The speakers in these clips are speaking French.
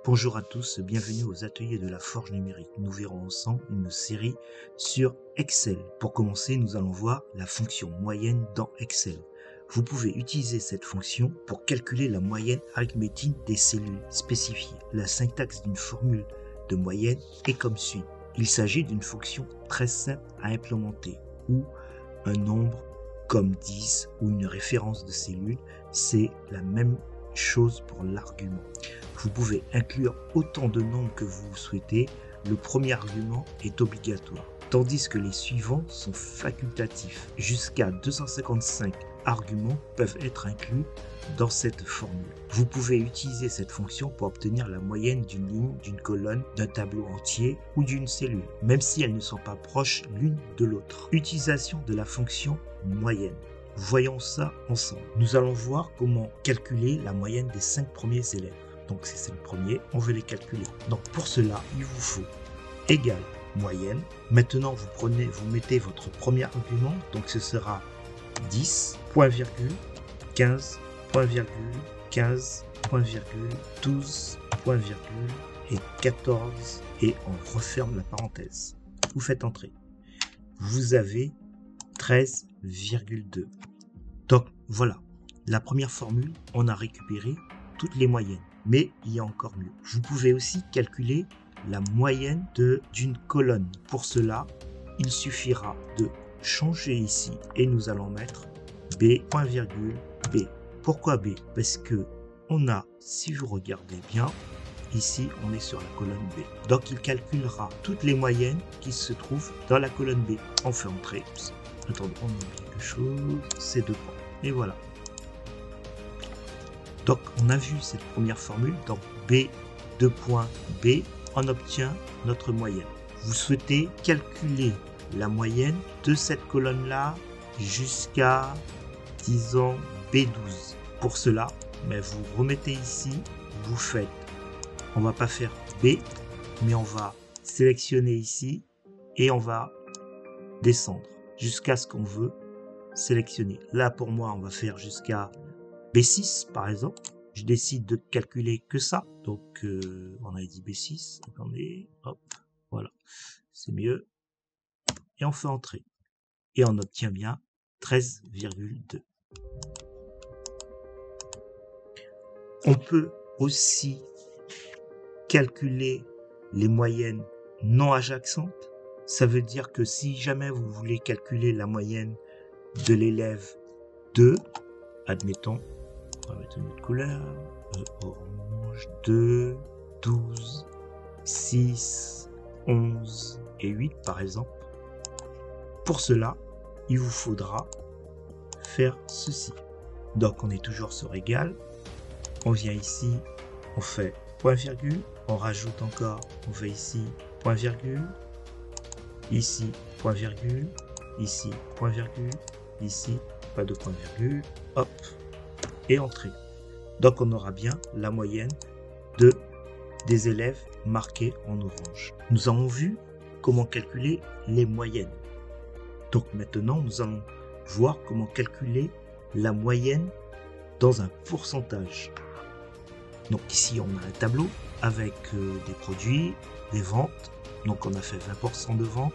Bonjour à tous, bienvenue aux ateliers de la Forge numérique. Nous verrons ensemble une série sur Excel. Pour commencer, nous allons voir la fonction moyenne dans Excel. Vous pouvez utiliser cette fonction pour calculer la moyenne arithmétique des cellules spécifiées. La syntaxe d'une formule de moyenne est comme suit. Il s'agit d'une fonction très simple à implémenter où un nombre comme 10 ou une référence de cellule, c'est la même chose pour l'argument. Vous pouvez inclure autant de nombres que vous souhaitez. Le premier argument est obligatoire, tandis que les suivants sont facultatifs. Jusqu'à 255 arguments peuvent être inclus dans cette formule. Vous pouvez utiliser cette fonction pour obtenir la moyenne d'une ligne, d'une colonne, d'un tableau entier ou d'une cellule, même si elles ne sont pas proches l'une de l'autre. Utilisation de la fonction moyenne. Voyons ça ensemble. Nous allons voir comment calculer la moyenne des 5 premiers élèves. Donc c'est le premier, on veut les calculer. Donc pour cela, il vous faut égal moyenne. Maintenant vous mettez votre premier argument, donc ce sera 10, point virgule, 15, point virgule, 15, point virgule, 12, point virgule et 14 et on referme la parenthèse. Vous faites entrer. Vous avez 13,2. Donc voilà, la première formule, on a récupéré toutes les moyennes. Mais il y a encore mieux. Vous pouvez aussi calculer la moyenne d'une colonne. Pour cela, il suffira de changer ici et nous allons mettre B, point virgule, B. Pourquoi B? Parce que on a, si vous regardez bien, ici on est sur la colonne B. Donc il calculera toutes les moyennes qui se trouvent dans la colonne B. On fait entrer. Attendez, on oublie quelque chose. C'est 2 points. Et voilà. Donc, on a vu cette première formule, donc B, 2 points B, on obtient notre moyenne. Vous souhaitez calculer la moyenne de cette colonne-là jusqu'à, disons, B12. Pour cela, vous remettez ici, vous faites, on va pas faire B, mais on va sélectionner ici et on va descendre jusqu'à ce qu'on veut sélectionner. Là, pour moi, on va faire jusqu'à B6 par exemple, je décide de calculer que ça, donc on a dit B6, attendez, hop, voilà, c'est mieux, et on fait entrer, et on obtient bien 13,2. On peut aussi calculer les moyennes non adjacentes, ça veut dire que si jamais vous voulez calculer la moyenne de l'élève 2, admettons, on va mettre une autre couleur, orange, 2, 12, 6, 11 et 8 par exemple. Pour cela, il vous faudra faire ceci. Donc on est toujours sur égal, on vient ici, on fait point virgule, on rajoute encore, on fait ici point virgule, ici point virgule, ici point virgule, ici pas de point virgule, hop, et entrer. Donc on aura bien la moyenne des élèves marqués en orange. Nous avons vu comment calculer les moyennes. Donc maintenant nous allons voir comment calculer la moyenne dans un pourcentage. Donc ici on a un tableau avec des produits, des ventes. Donc on a fait 20% de ventes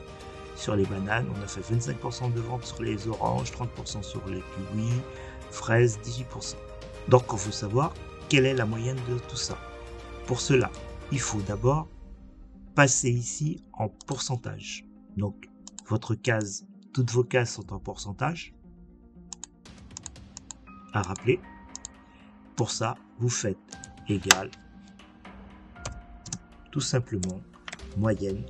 sur les bananes, on a fait 25% de ventes sur les oranges, 30% sur les kiwis, fraises, 18%. Donc on veut savoir quelle est la moyenne de tout ça. Pour cela, il faut d'abord passer ici en pourcentage. Donc votre case, toutes vos cases sont en pourcentage. À rappeler. Pour ça, vous faites égal, tout simplement, moyenne,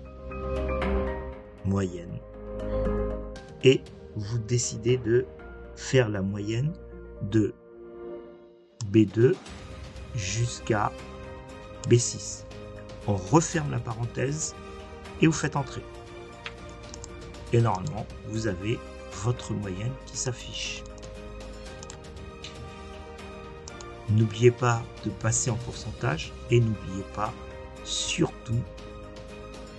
et vous décidez de faire la moyenne de B2 jusqu'à B6. On referme la parenthèse et vous faites entrer. Et normalement, vous avez votre moyenne qui s'affiche. N'oubliez pas de passer en pourcentage et n'oubliez pas surtout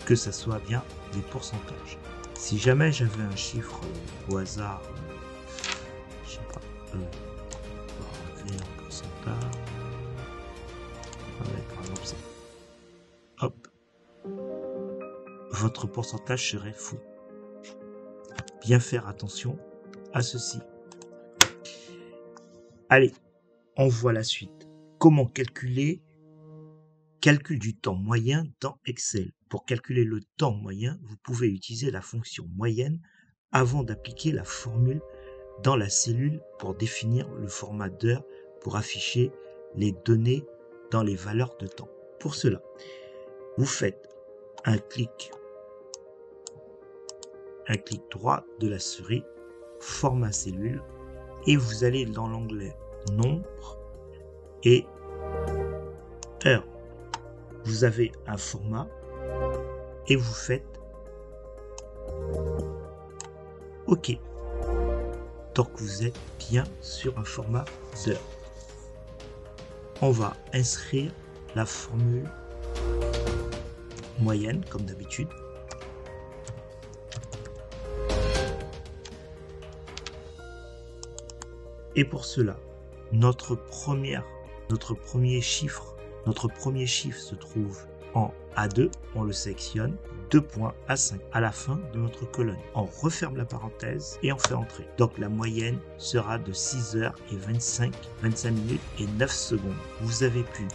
que ça soit bien des pourcentages. Si jamais j'avais un chiffre au hasard, je sais pas, on va enlever un pourcentage, on va mettre par exemple ça. votre pourcentage serait faux. Bien faire attention à ceci. Allez, on voit la suite. Comment calculer calcul du temps moyen dans Excel. Pour calculer le temps moyen, vous pouvez utiliser la fonction moyenne avant d'appliquer la formule dans la cellule pour définir le format d'heure pour afficher les données dans les valeurs de temps. Pour cela, vous faites un clic droit de la souris, format cellule, et vous allez dans l'onglet nombre et heure. Vous avez un format et vous faites OK. Donc vous êtes bien sur un format d'heure. On va inscrire la formule moyenne comme d'habitude. Et pour cela, notre premier chiffre se trouve en A2, on le sélectionne, 2 points A5 à la fin de notre colonne. On referme la parenthèse et on fait entrer. Donc la moyenne sera de 6h et 25 minutes et 9 secondes. Vous avez pu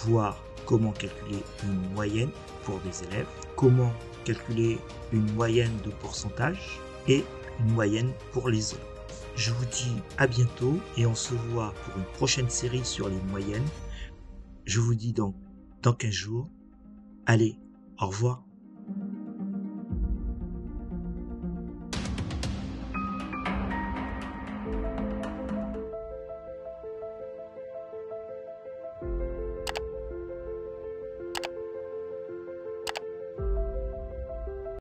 voir comment calculer une moyenne pour des élèves, comment calculer une moyenne de pourcentage et une moyenne pour les autres. Je vous dis à bientôt et on se voit pour une prochaine série sur les moyennes. Je vous dis donc dans 15 jours. Allez, au revoir.